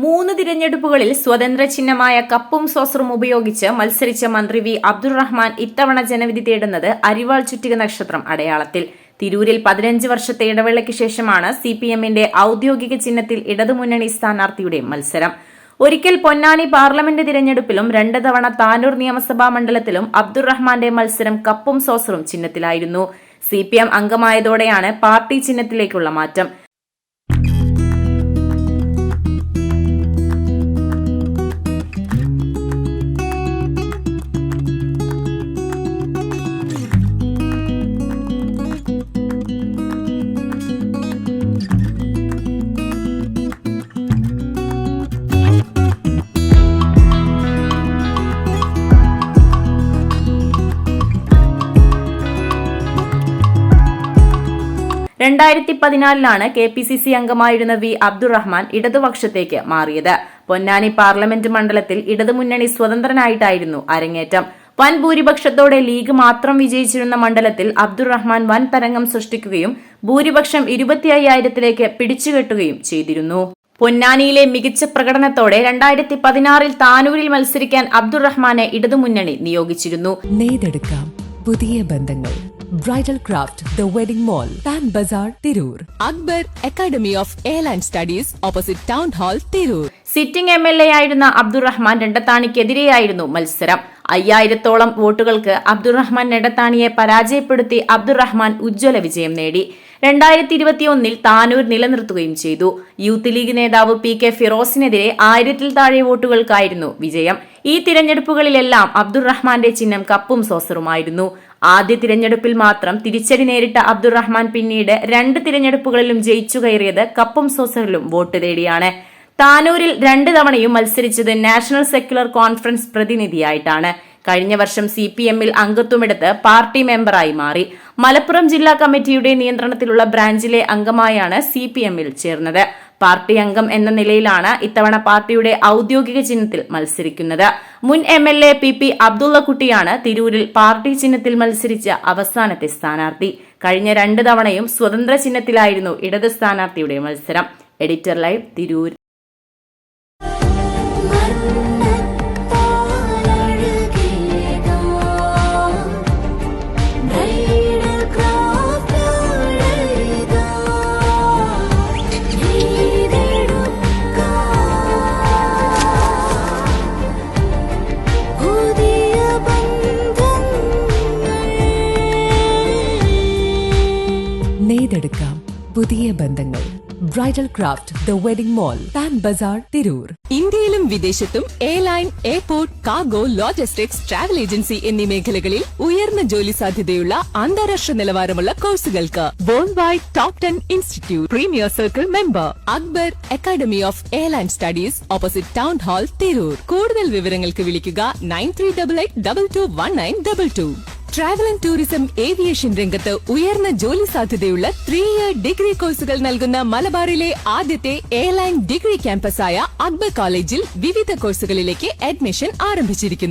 3 തിരഞ്ഞെടുപ്പുകളിൽ സ്വതന്ത്ര ചിഹ്നമായ കപ്പും സോസറും ഉപയോഗിച്ച് മത്സരിച്ച മന്ത്രി വി അബ്ദുറഹ്മാൻ ഇത്തവണ ജനവിധി തേടുന്നത് അരിവാൾ ചുറ്റിക നക്ഷത്രം അടയാളത്തിൽ. തിരൂരിൽ 15 വർഷത്തെ ഇടവേളയ്ക്ക് ശേഷമാണ് സിപിഎമ്മിന്റെ ഔദ്യോഗിക ചിഹ്നത്തിൽ ഇടതുമുന്നണി സ്ഥാനാർത്ഥിയുടെ മത്സരം. ഒരിക്കൽ പൊന്നാനി പാർലമെന്റ് തിരഞ്ഞെടുപ്പിലും 2 തവണ താനൂർ നിയമസഭാ മണ്ഡലത്തിലും അബ്ദുറഹ്മാന്റെ മത്സരം കപ്പും സോസറും ചിഹ്നത്തിലായിരുന്നു. സിപിഎം അംഗമായതോടെയാണ് പാർട്ടി ചിഹ്നത്തിലേക്കുള്ള മാറ്റം. KPCC അംഗമായിരുന്ന വി അബ്ദുറഹ്മാൻ ഇടതുപക്ഷത്തേക്ക് മാറിയത്. പൊന്നാനി പാർലമെന്റ് മണ്ഡലത്തിൽ ഇടതുമുന്നണി സ്വതന്ത്രനായിട്ടായിരുന്നു അരങ്ങേറ്റം. വൻ ഭൂരിപക്ഷത്തോടെ ലീഗ് മാത്രം വിജയിച്ചിരുന്ന മണ്ഡലത്തിൽ അബ്ദുറഹ്മാൻ വൻ തരംഗം സൃഷ്ടിക്കുകയും ഭൂരിപക്ഷം 25,000-ലേക്ക് പിടിച്ചുകെട്ടുകയും ചെയ്തിരുന്നു. പൊന്നാനിയിലെ മികച്ച പ്രകടനത്തോടെ 2016-ൽ താനൂരിൽ മത്സരിക്കാൻ അബ്ദുറഹ്മാനെ ഇടതുമുന്നണി നിയോഗിച്ചിരുന്നു. പുതിയ ബന്ധങ്ങൾ bridal craft the wedding mall Pan Bazar Tirur. Akbar academy of airline studies opposite town hall Tirur. Sitting MLA ആയിരുന്ന അബ്ദുറഹ്മാൻ രണ്ടത്താണിക്കെതിരെയായിരുന്നു മത്സരം. 5000-ഓളം വോട്ടുകൾക്ക് അബ്ദുറഹ്മാൻ രണ്ടത്താണിയെ പരാജയപ്പെടുത്തി അബ്ദുറഹ്മാൻ ഉജ്ജ്വല വിജയം നേടി. 2021-ൽ താനൂർ നിലനിർത്തുകയും ചെയ്തു. യൂത്ത് ലീഗ് നേതാവ് PK ഫിറോസിനെതിരെ 1000-ൽ താഴെ വോട്ടുകൾക്കായിരുന്നു വിജയം. ഈ തിരഞ്ഞെടുപ്പുകളിലെല്ലാം അബ്ദുറഹ്മാന്റെ ചിഹ്നം കപ്പും സോസറുമായിരുന്നു. ആദ്യ തിരഞ്ഞെടുപ്പിൽ മാത്രം തിരിച്ചടി നേരിട്ട അബ്ദുറഹ്മാൻ പിന്നീട് 2 തിരഞ്ഞെടുപ്പുകളിലും ജയിച്ചു കയറിയത് കപ്പും സോസറിലും വോട്ട് തേടിയാണ്. താനൂരിൽ 2 തവണയും മത്സരിച്ചത് നാഷണൽ സെക്യുലർ കോൺഫറൻസ് പ്രതിനിധിയായിട്ടാണ്. കഴിഞ്ഞ വർഷം CPM-ൽ അംഗത്വമെടുത്ത് പാർട്ടി മെമ്പറായി മാറി. മലപ്പുറം ജില്ലാ കമ്മിറ്റിയുടെ നിയന്ത്രണത്തിലുള്ള ബ്രാഞ്ചിലെ അംഗമായാണ് CPM-ൽ ചേർന്നത്. പാർട്ടി അംഗം എന്ന നിലയിലാണ് ഇത്തവണ പാർട്ടിയുടെ ഔദ്യോഗിക ചിഹ്നത്തിൽ മത്സരിക്കുന്നത്. മുൻ MLA PP അബ്ദുള്ളക്കുട്ടിയാണ് തിരൂരിൽ പാർട്ടി ചിഹ്നത്തിൽ മത്സരിച്ച അവസാനത്തെ സ്ഥാനാർത്ഥി. കഴിഞ്ഞ 2 തവണയും സ്വതന്ത്ര ചിഹ്നത്തിലായിരുന്നു ഇടത് സ്ഥാനാർത്ഥിയുടെ മത്സരം. Editor live, Tirur. നെയ്തെടുക്കാം പുതിയ ബന്ധങ്ങൾ bridal craft the wedding mall Pan Bazar Tirur. ഇന്ത്യയിലും വിദേശത്തും airline, airport, cargo, logistics, travel agency എന്നീ മേഖലകളിൽ ഉയർന്ന ജോലി സാധ്യതയുള്ള അന്താരാഷ്ട്ര നിലവാരമുള്ള കോഴ്സുകൾക്ക് world wide top 10 institute premier circle member. Akbar academy of airline studies opposite town hall Tirur. കൂടുതൽ വിവരങ്ങൾക്ക് വിളിക്കുക 9388221922. ട്രാവൽ ആൻഡ് ടൂറിസം ഏവിയേഷൻ രംഗത്ത് ഉയർന്ന ജോലി സാധ്യതയുള്ള 3-year ഡിഗ്രി കോഴ്സുകൾ നൽകുന്ന മലബാറിലെ ആദ്യത്തെ എയർലൈൻ ഡിഗ്രി ക്യാമ്പസായ അക്ബർ കോളേജിൽ വിവിധ കോഴ്സുകളിലേക്ക് അഡ്മിഷൻ ആരംഭിച്ചിരിക്കുന്നു.